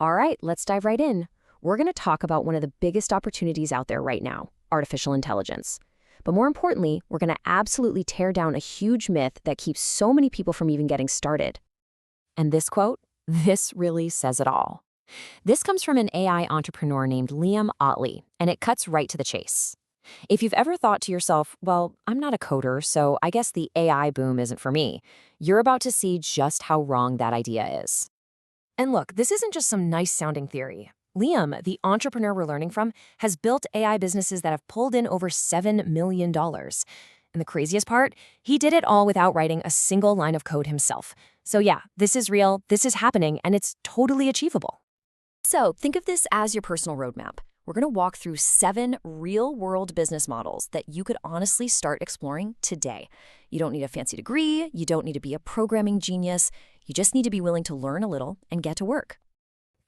All right, let's dive right in. We're going to talk about one of the biggest opportunities out there right now, artificial intelligence. But more importantly, we're going to absolutely tear down a huge myth that keeps so many people from even getting started. And this quote, this really says it all. This comes from an AI entrepreneur named Liam Otley, and it cuts right to the chase. If you've ever thought to yourself, well, I'm not a coder, so I guess the AI boom isn't for me, you're about to see just how wrong that idea is. And look, this isn't just some nice-sounding theory. Liam, the entrepreneur we're learning from, has built AI businesses that have pulled in over $7 million. And the craziest part, he did it all without writing a single line of code himself. So yeah, this is real, this is happening, and it's totally achievable. So think of this as your personal roadmap. We're going to walk through 7 real-world business models that you could honestly start exploring today. You don't need a fancy degree, you don't need to be a programming genius, you just need to be willing to learn a little and get to work.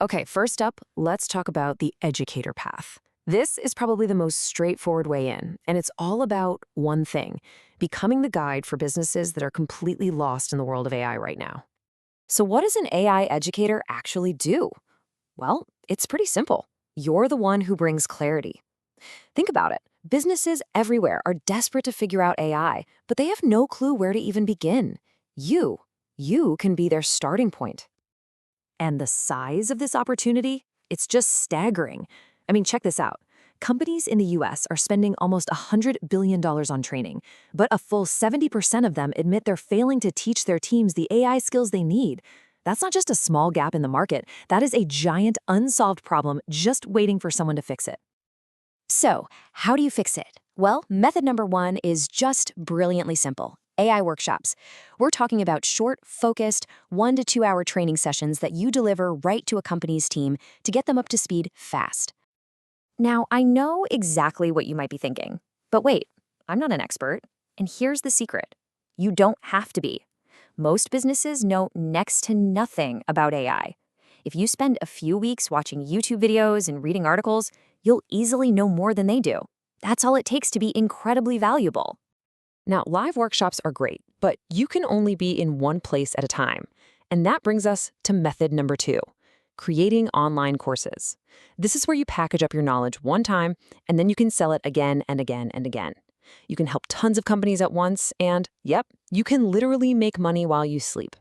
Okay, first up, let's talk about the educator path. This is probably the most straightforward way in, and it's all about one thing, becoming the guide for businesses that are completely lost in the world of AI right now. So what does an AI educator actually do? Well, it's pretty simple. You're the one who brings clarity. Think about it. Businesses everywhere are desperate to figure out AI, but they have no clue where to even begin. You can be their starting point. And the size of this opportunity? It's just staggering. I mean, check this out. Companies in the US are spending almost $100 billion on training, but a full 70% of them admit they're failing to teach their teams the AI skills they need. That's not just a small gap in the market. That is a giant unsolved problem just waiting for someone to fix it. So, how do you fix it? Well, method number 1 is just brilliantly simple. AI workshops. We're talking about short, focused, 1 to 2 hour training sessions that you deliver right to a company's team to get them up to speed fast. Now, I know exactly what you might be thinking, but wait, I'm not an expert. And here's the secret. You don't have to be. Most businesses know next to nothing about AI. If you spend a few weeks watching YouTube videos and reading articles, you'll easily know more than they do. That's all it takes to be incredibly valuable. Now, live workshops are great, but you can only be in one place at a time. And that brings us to method number 2, creating online courses. This is where you package up your knowledge one time, and then you can sell it again and again and again. You can help tons of companies at once, and yep, you can literally make money while you sleep.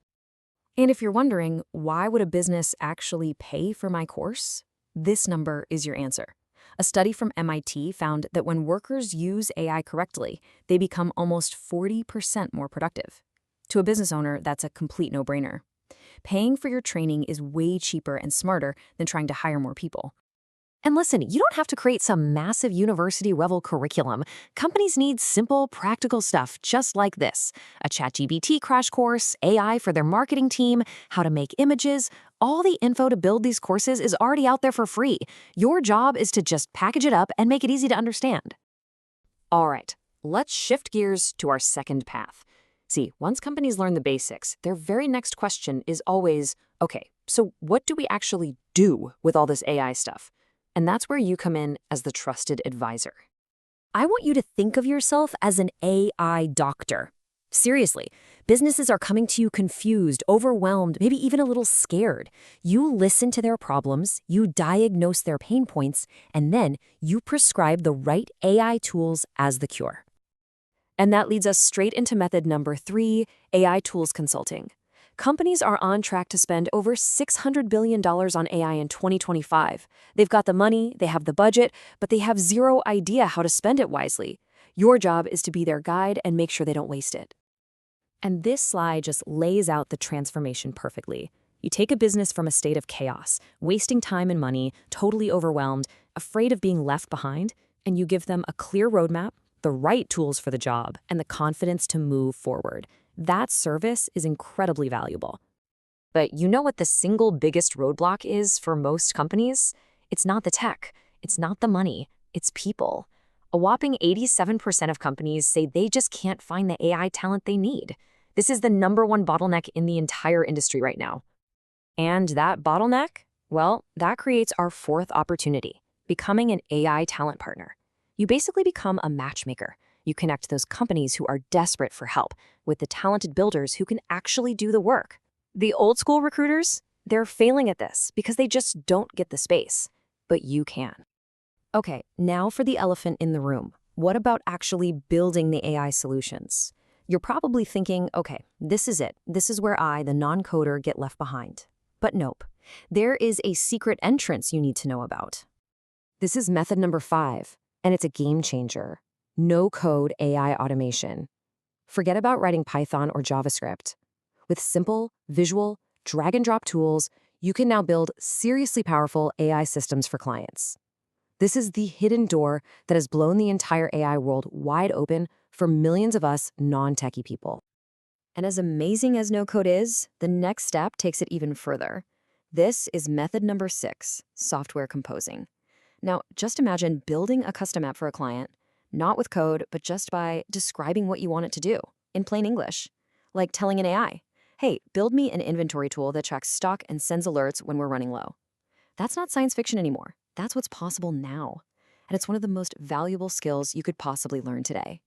And if you're wondering, why would a business actually pay for my course? This number is your answer. A study from MIT found that when workers use AI correctly, they become almost 40% more productive. To a business owner, that's a complete no-brainer. Paying for your training is way cheaper and smarter than trying to hire more people. And listen, you don't have to create some massive university-level curriculum. Companies need simple, practical stuff just like this. A ChatGPT crash course, AI for their marketing team, how to make images. All the info to build these courses is already out there for free. Your job is to just package it up and make it easy to understand. All right, let's shift gears to our second path. See, once companies learn the basics, their very next question is always, okay, so what do we actually do with all this AI stuff? And that's where you come in as the trusted advisor. I want you to think of yourself as an AI doctor. Seriously, businesses are coming to you confused, overwhelmed, maybe even a little scared. You listen to their problems, you diagnose their pain points, and then you prescribe the right AI tools as the cure. And that leads us straight into method number 3, AI tools consulting. Companies are on track to spend over $600 billion on AI in 2025. They've got the money, they have the budget, but they have zero idea how to spend it wisely. Your job is to be their guide and make sure they don't waste it. And this slide just lays out the transformation perfectly. You take a business from a state of chaos, wasting time and money, totally overwhelmed, afraid of being left behind, and you give them a clear roadmap, the right tools for the job, and the confidence to move forward. That service is incredibly valuable. But you know what the single biggest roadblock is for most companies? It's not the tech, it's not the money, it's people. A whopping 87% of companies say they just can't find the AI talent they need. This is the #1 bottleneck in the entire industry right now. And that bottleneck? Well, that creates our 4th opportunity, becoming an AI talent partner. You basically become a matchmaker. You connect those companies who are desperate for help with the talented builders who can actually do the work. The old school recruiters, They're failing at this because they just don't get the space. But you can. Okay, now for the elephant in the room. What about actually building the AI solutions? You're probably thinking, okay, this is it. This is where I, the non-coder, get left behind. But nope. There is a secret entrance you need to know about. This is method number 5, and it's a game changer. No-code AI automation. Forget about writing Python or JavaScript. With simple, visual, drag-and-drop tools, you can now build seriously powerful AI systems for clients. This is the hidden door that has blown the entire AI world wide open for millions of us non-techie people. And as amazing as no-code is, the next step takes it even further. This is method number 6, software composing. Now, just imagine building a custom app for a client, not with code, but just by describing what you want it to do, in plain English. Like telling an AI, hey, build me an inventory tool that tracks stock and sends alerts when we're running low. That's not science fiction anymore. That's what's possible now. And it's one of the most valuable skills you could possibly learn today.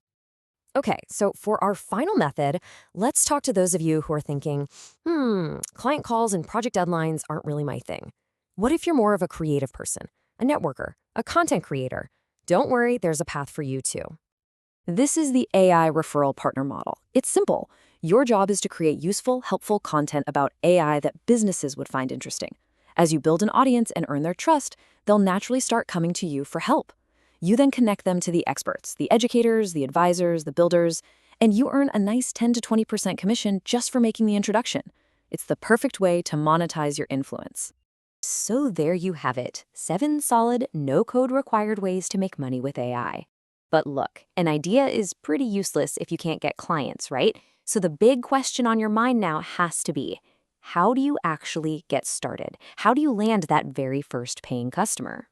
Okay, so for our final method, let's talk to those of you who are thinking, client calls and project deadlines aren't really my thing. What if you're more of a creative person, a networker, a content creator? Don't worry, there's a path for you too. This is the AI referral partner model. It's simple. Your job is to create useful, helpful content about AI that businesses would find interesting. As you build an audience and earn their trust, they'll naturally start coming to you for help. You then connect them to the experts, the educators, the advisors, the builders, and you earn a nice 10 to 20% commission just for making the introduction. It's the perfect way to monetize your influence. So there you have it, 7 solid, no-code required ways to make money with AI. But look, an idea is pretty useless if you can't get clients, right? So the big question on your mind now has to be, how do you actually get started? How do you land that very first paying customer?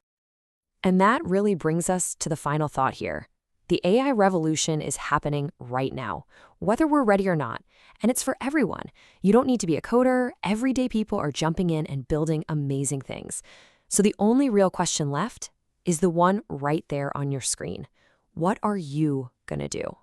And that really brings us to the final thought here. The AI revolution is happening right now, whether we're ready or not, and it's for everyone. You don't need to be a coder. Everyday people are jumping in and building amazing things. So the only real question left is the one right there on your screen. What are you gonna do?